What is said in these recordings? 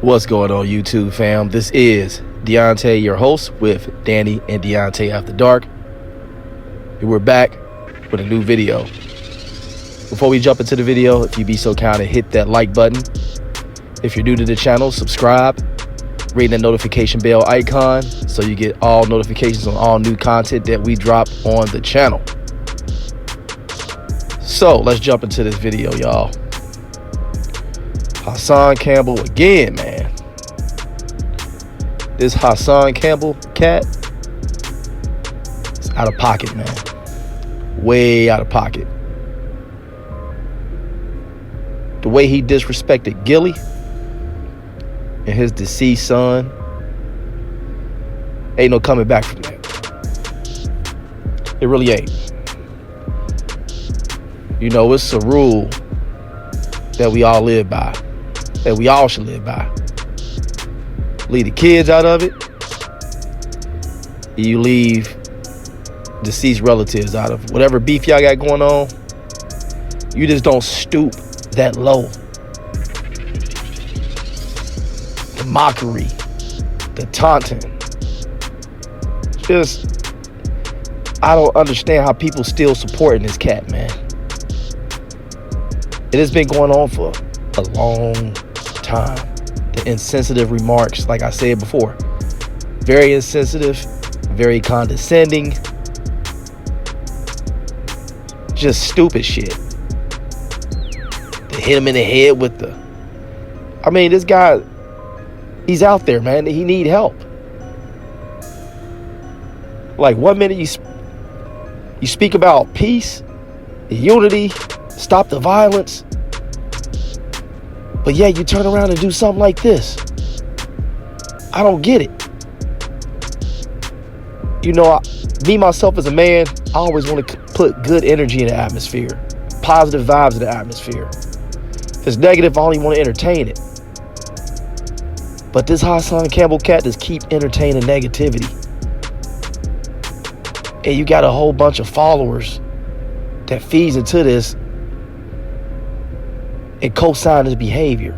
What's going on, YouTube fam? This is Deontay, your host, with Danny and Deontay After Dark. And we're back with a new video. Before we jump into the video, if you'd be so kind and hit that like button. If you're new to the channel, subscribe. Ring the notification bell icon so you get all notifications on all new content that we drop on the channel. So let's jump into this video, y'all. Hassan Campbell again, man. This Hassan Campbell cat is out of pocket, man. Way out of pocket. The way he disrespected Gillie and his deceased son, ain't no coming back from that. It really ain't. You know, it's a rule that we all live by, that we all should live by. Leave the kids out of it. You leave deceased relatives out of it. Whatever beef y'all got going on, you just don't stoop that low. The mockery, the taunting. Just, I don't understand how people still supporting this cat, man. It has been going on for a long time. The insensitive remarks, like I said before, very insensitive, very condescending, just stupid shit. They hit him in the head with the, I mean, this guy, he's out there, man. He need help. Like, 1 minute you speak about peace, unity, stop the violence, but yeah, you turn around and do something like this. I don't get it. You know, me, myself, as a man, I always want to put good energy in the atmosphere, positive vibes in the atmosphere. If it's negative, I only want to entertain it. But this Hassan Campbell cat just keep entertaining negativity. And you got a whole bunch of followers that feeds into this and co-sign his behavior.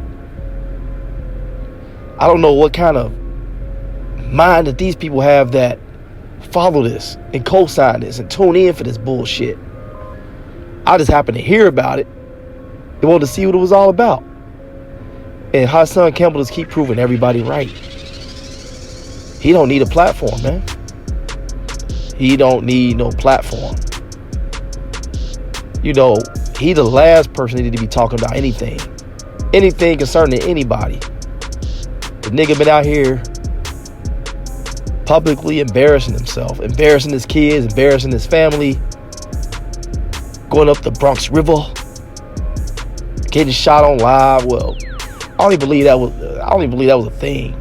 I don't know what kind of mind that these people have that follow this and co-sign this and tune in for this bullshit. I just happened to hear about it and wanted to see what it was all about. And Hassan Campbell just keep proving everybody right. He don't need a platform, man. He don't need no platform. You know, he the last person that need to be talking about anything concerning anybody. The nigga been out here publicly embarrassing himself, embarrassing his kids, embarrassing his family, going up the Bronx River, getting shot on live. Well, I don't even believe that was a thing.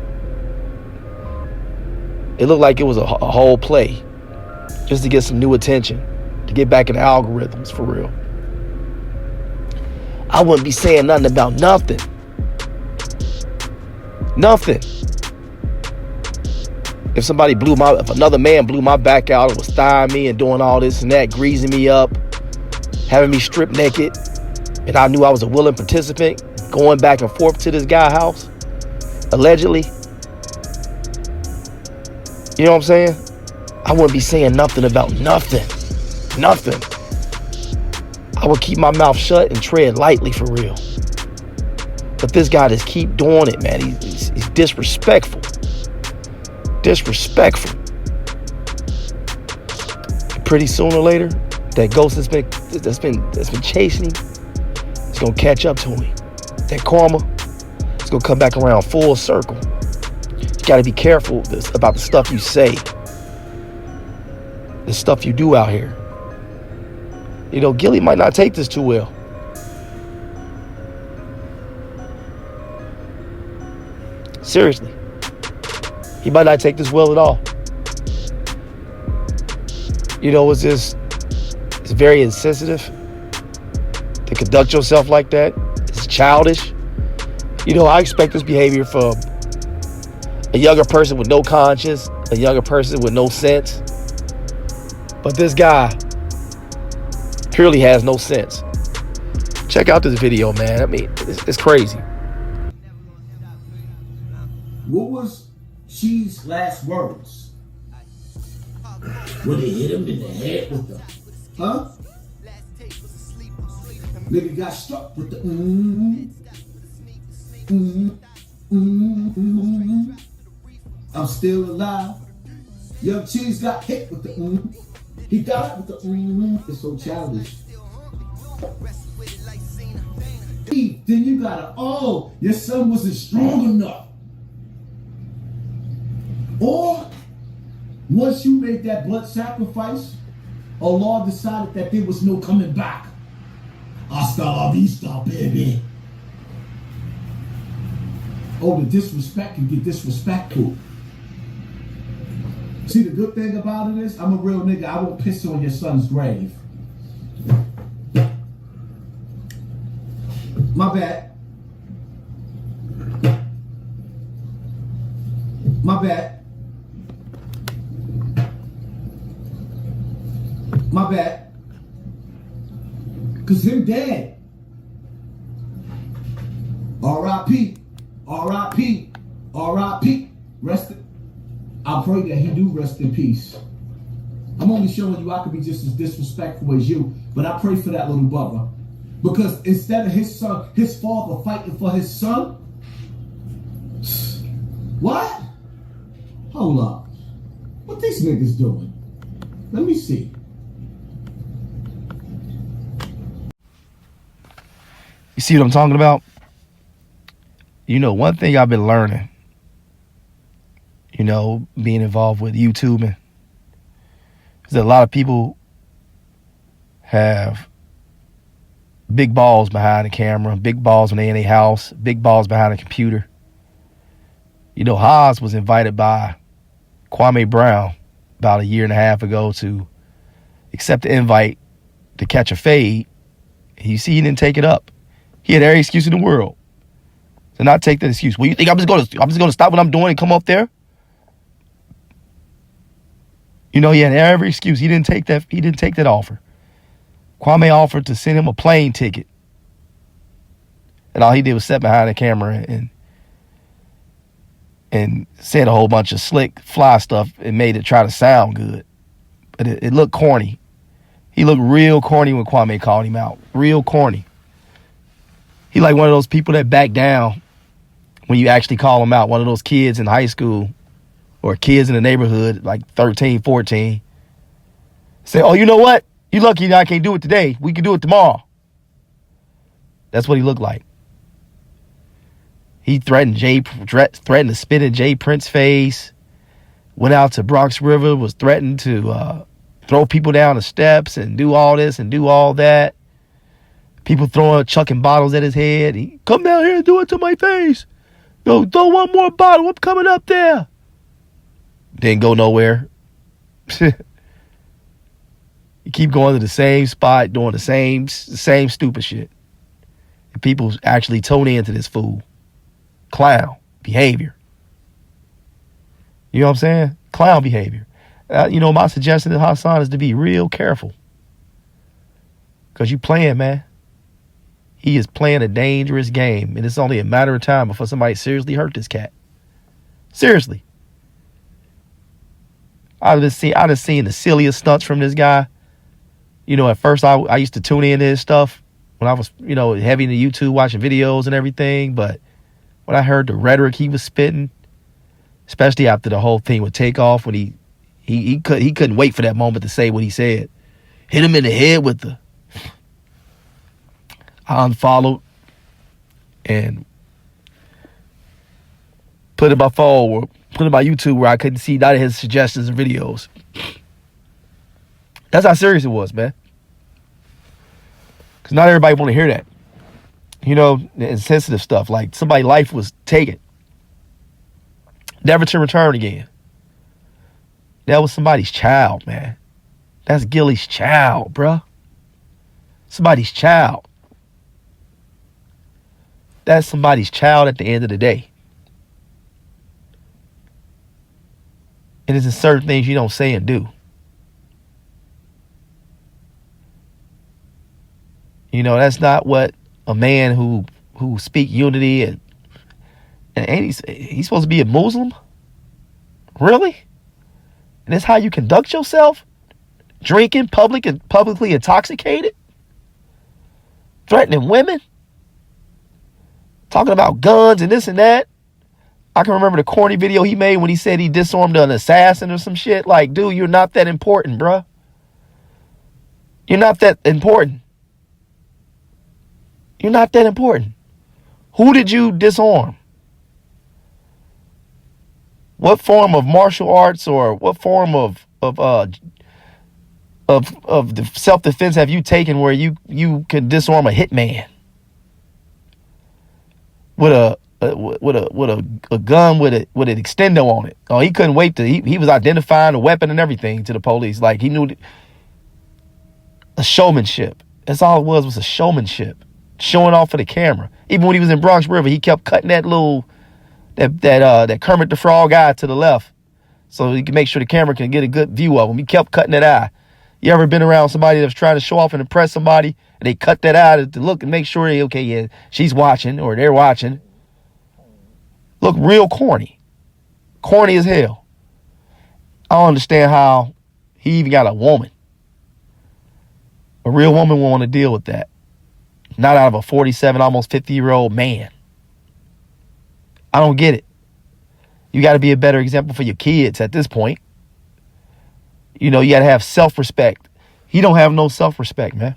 It looked like it was a whole play just to get some new attention, to get back in the algorithms for real. I wouldn't be saying nothing about nothing. Nothing. If another man blew my back out and was thighing me and doing all this and that, greasing me up, having me stripped naked, and I knew I was a willing participant, going back and forth to this guy's house, allegedly. You know what I'm saying? I wouldn't be saying nothing about nothing. Nothing. I would keep my mouth shut and tread lightly for real. But this guy just keep doing it, man. He's disrespectful. Disrespectful. And pretty sooner or later, that ghost that's been chasing him, it's gonna catch up to him. That karma, it's gonna come back around full circle. You gotta be careful about the stuff you say, the stuff you do out here. You know, Gillie might not take this too well. Seriously. He might not take this well at all. You know, it's very insensitive to conduct yourself like that. It's childish. You know, I expect this behavior from a younger person with no conscience, a younger person with no sense. But this guy purely has no sense. Check out this video, man. I mean, it's crazy. What was She's last words? When they hit him in the head with the, huh? Nigga got struck with the I'm still alive. Young Cheese got hit with the He got it with the It's so childish. Then you gotta, your son wasn't strong enough. Or once you made that blood sacrifice, Allah decided that there was no coming back. Hasta la vista, baby. The disrespect can get disrespectful. See, the good thing about it is, I'm a real nigga. I won't piss on your son's grave. My bad. My bad. My bad. Cause him dead. R.I.P. R.I.P. R.I.P. Rest in, I pray that he do rest in peace. I'm only showing you I could be just as disrespectful as you, but I pray for that little brother. Because instead of his son, his father fighting for his son, what? Hold up. What these niggas doing? Let me see. You see what I'm talking about? You know, one thing I've been learning, you know, being involved with YouTubing, is that a lot of people have big balls behind the camera, big balls when they in a house, big balls behind a computer. You know, Haas was invited by Kwame Brown about a year and a half ago to accept the invite to catch a fade. You see, he didn't take it up. He had every excuse in the world to not take that excuse. Well, you think I'm just going to stop what I'm doing and come up there? You know, he had every excuse. He didn't take that offer. Kwame offered to send him a plane ticket. And all he did was sit behind the camera and said a whole bunch of slick, fly stuff and made it try to sound good. But it looked corny. He looked real corny when Kwame called him out. Real corny. He like one of those people that back down when you actually call him out. One of those kids in high school or kids in the neighborhood, like 13, 14. Say, oh, you know what? You lucky that I can't do it today. We can do it tomorrow. That's what he looked like. He threatened to spit in Jay Prince's face. Went out to Bronx River, was threatened to throw people down the steps and do all this and do all that. People chucking bottles at his head. He come down here and do it to my face. Yo, throw one more bottle. I'm coming up there. Didn't go nowhere. You keep going to the same spot, doing the same stupid shit. And people actually tune into this fool. Clown behavior. You know what I'm saying? Clown behavior. You know, my suggestion to Hassan is to be real careful. Because you playing, man. He is playing a dangerous game. And it's only a matter of time before somebody seriously hurt this cat. Seriously. I've just seen the silliest stunts from this guy. You know, at first I used to tune into his stuff when I was, you know, heavy into YouTube watching videos and everything. But when I heard the rhetoric he was spitting, especially after the whole thing would take off, when he couldn't wait for that moment to say what he said. Hit him in the head with the... I unfollowed and put in my phone or put in my YouTube where I couldn't see none of his suggestions and videos. That's how serious it was, man. Because not everybody want to hear that. You know, and sensitive stuff. Like somebody's life was taken. Never to return again. That was somebody's child, man. That's Gillie's child, bruh. Somebody's child. That's somebody's child at the end of the day. And there's certain things you don't say and do. You know, that's not what a man who speak unity And he's supposed to be a Muslim? Really? And that's how you conduct yourself? Drinking, publicly intoxicated? Threatening women? Talking about guns and this and that? I can remember the corny video he made when he said he disarmed an assassin or some shit. Like, dude, you're not that important, bruh. You're not that important. You're not that important. Who did you disarm? What form of martial arts or what form of self-defense have you taken where you can disarm a hitman with a gun with an extendo on it? Oh, he couldn't wait he was identifying the weapon and everything to the police. Like, he knew a showmanship. That's all it was a showmanship. Showing off for the camera. Even when he was in Bronx River, he kept cutting that Kermit the Frog eye to the left so he can make sure the camera can get a good view of him. He kept cutting that eye. You ever been around somebody that was trying to show off and impress somebody and they cut that eye to look and make sure she's watching or they're watching? Look real corny. Corny as hell. I don't understand how he even got a woman. A real woman won't want to deal with that. Not out of a 47, almost 50-year-old man. I don't get it. You got to be a better example for your kids at this point. You got to have self-respect. He don't have no self-respect, man.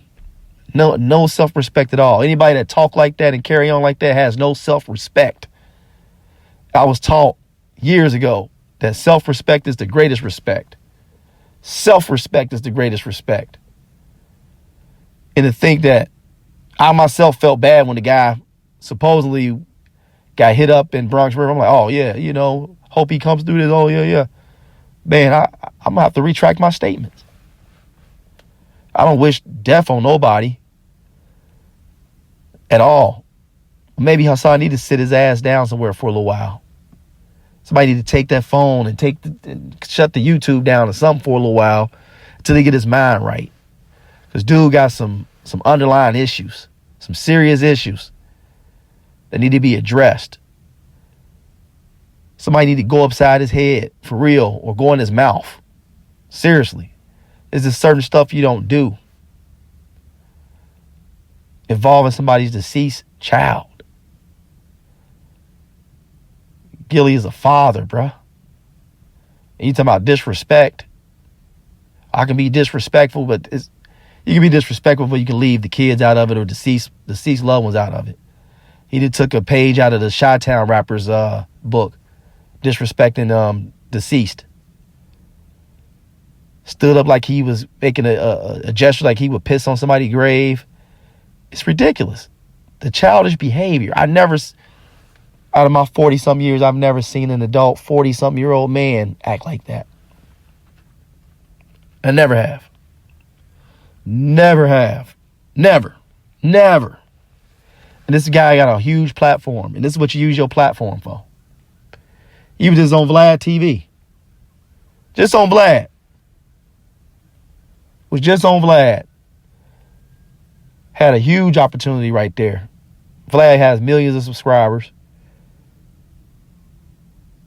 No self-respect at all. Anybody that talk like that and carry on like that has no self-respect. I was taught years ago that self-respect is the greatest respect. Self-respect is the greatest respect. And to think that I myself felt bad when the guy supposedly got hit up in Bronx River. I'm like, oh, yeah, hope he comes through this. Oh, yeah. Man, I'm going to have to retract my statements. I don't wish death on nobody at all. Maybe Hassan need to sit his ass down somewhere for a little while. Somebody need to take that phone and shut the YouTube down or something for a little while until they get his mind right. Because dude got some underlying issues, some serious issues that need to be addressed. Somebody need to go upside his head for real or go in his mouth. Seriously. There's just certain stuff you don't do involving somebody's deceased child. Gillie is a father, bruh. And you talking about disrespect. I can be disrespectful, but you can be disrespectful, but you can leave the kids out of it or deceased loved ones out of it. He did took a page out of the Chi-Town rappers book, disrespecting deceased. Stood up like he was making a gesture like he would piss on somebody's grave. It's ridiculous. The childish behavior. Out of my 40-something years, I've never seen an adult 40-something-year-old man act like that. I never have. Never have. Never. Never. And this guy got a huge platform. And this is what you use your platform for. He was just on Vlad TV. Just on Vlad. Was just on Vlad. Had a huge opportunity right there. Vlad has millions of subscribers.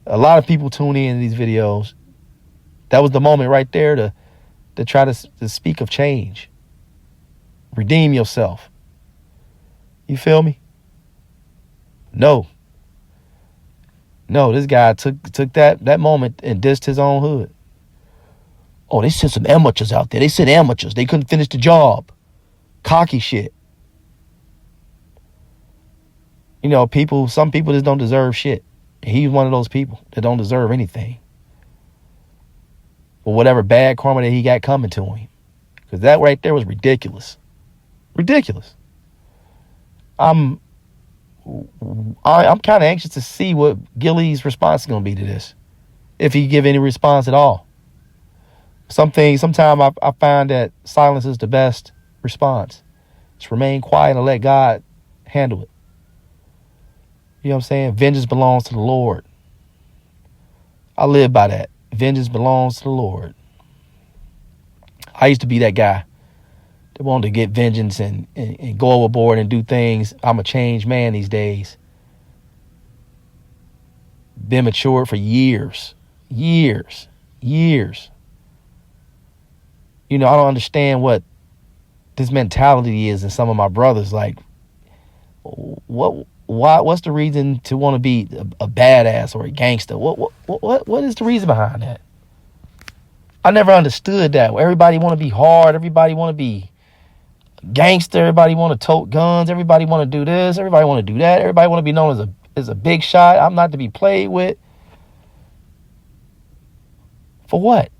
A lot of people tune in to these videos. That was the moment right there to try to speak of change. Redeem yourself. You feel me? No, this guy took that moment and dissed his own hood. Oh, they sent some amateurs out there. They sent amateurs. They couldn't finish the job. Cocky shit. Some people just don't deserve shit. He's one of those people that don't deserve anything. Or whatever bad karma that he got coming to him. Because that right there was ridiculous. Ridiculous. I'm kind of anxious to see what Gillie's response is going to be to this. If he give any response at all. Sometimes I find that silence is the best response. Just remain quiet and let God handle it. You know what I'm saying? Vengeance belongs to the Lord. I live by that. Vengeance belongs to the Lord. I used to be that guy that wanted to get vengeance and go overboard and do things. I'm a changed man these days. been matured for years. Years. Years. You know, I don't understand what this mentality is in some of my brothers. Like, what's the reason to want to be a badass or a gangster? What is the reason behind that? I never understood that. Everybody want to be hard. Everybody want to be gangster. Everybody want to tote guns. Everybody want to do this. Everybody want to do that. Everybody want to be known as a big shot. I'm not to be played with. For what?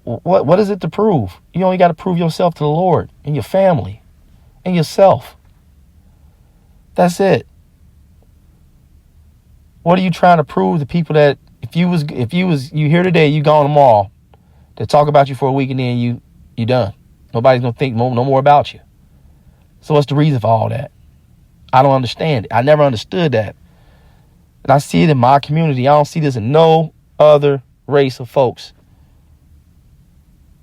What is it to prove? You only got to prove yourself to the Lord and your family and yourself. That's it. What are you trying to prove to people that if you here today, you gone tomorrow, they talk about you for a week and then you done. Nobody's gonna think no more about you. So what's the reason for all that? I don't understand it. I never understood that. And I see it in my community. I don't see this in no other race of folks.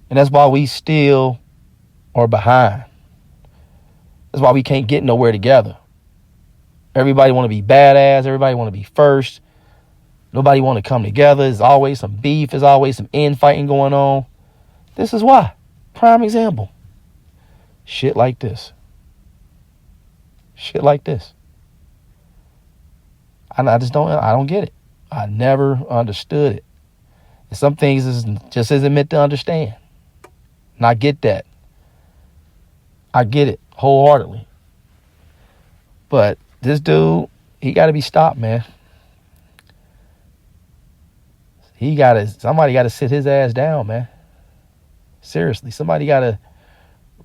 And that's why we still are behind. That's why we can't get nowhere together. Everybody want to be badass. Everybody want to be first. Nobody want to come together. There's always some beef. There's always some infighting going on. This is why. Prime example. Shit like this. Shit like this. I don't get it. I never understood it. And some things just isn't meant to understand. And I get that. I get it wholeheartedly. But this dude, he got to be stopped, man. Somebody got to sit his ass down, man. Seriously, somebody got to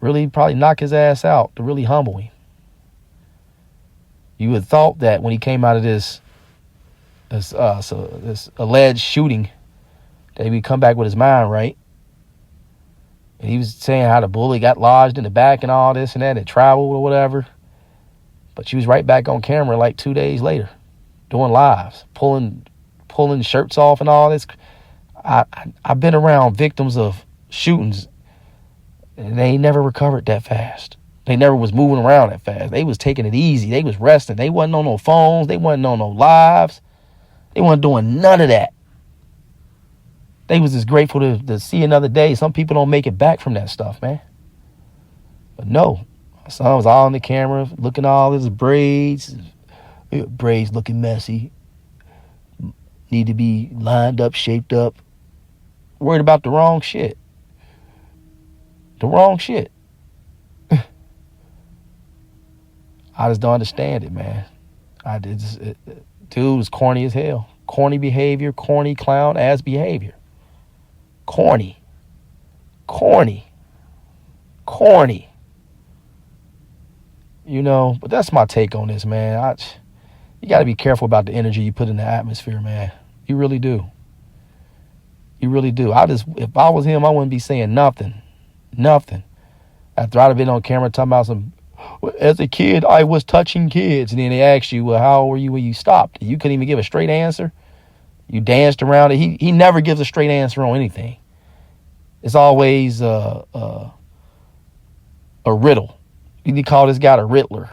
really probably knock his ass out to really humble him. You would have thought that when he came out of this alleged shooting, that he would come back with his mind right. And he was saying how the bullet got lodged in the back and all this and that, and traveled or whatever. But she was right back on camera like 2 days later, doing lives, pulling shirts off and all this. I've been around victims of shootings, and they never recovered that fast. They never was moving around that fast. They was taking it easy. They was resting. They wasn't on no phones. They wasn't on no lives. They wasn't doing none of that. They was just grateful to see another day. Some people don't make it back from that stuff, man. But no, my son was all on the camera, looking at all his braids. Braids looking messy. Need to be lined up, shaped up. Worried about the wrong shit. The wrong shit. I just don't understand it, man. Dude was corny as hell. Corny behavior, corny clown ass behavior. Corny. You know, but that's my take on this, man. You got to be careful about the energy you put in the atmosphere, man. You really do. You really do. If I was him, I wouldn't be saying nothing. Nothing. After I'd have been on camera talking about as a kid, I was touching kids. And then they asked you, well, how old were you when you stopped? You couldn't even give a straight answer. You danced around it. He never gives a straight answer on anything. It's always a riddle. You need to call this guy a riddler.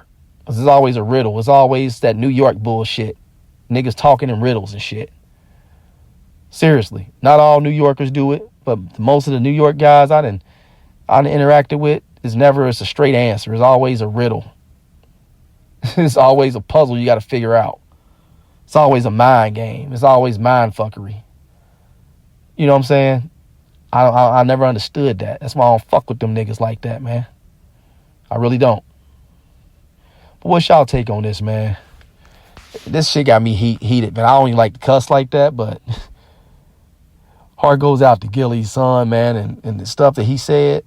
It's always a riddle. It's always that New York bullshit. Niggas talking in riddles and shit. Seriously. Not all New Yorkers do it, but most of the New York guys I done interacted with, it's a straight answer. It's always a riddle. It's always a puzzle you got to figure out. It's always a mind game. It's always mind fuckery. You know what I'm saying? I never understood that. That's why I don't fuck with them niggas like that, man. I really don't. But what's y'all take on this, man? This shit got me heated, man. I don't even like to cuss like that, but heart goes out to Gillie's son, man, and the stuff that he said,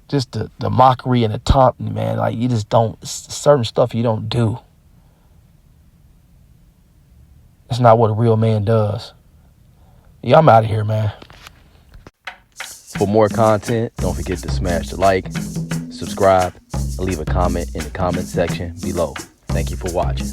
just the mockery and the taunting, man. Like, you just don't, certain stuff you don't do. That's not what a real man does. Yeah, I'm out of here, man. For more content, don't forget to smash the like, subscribe, and leave a comment in the comment section below. Thank you for watching.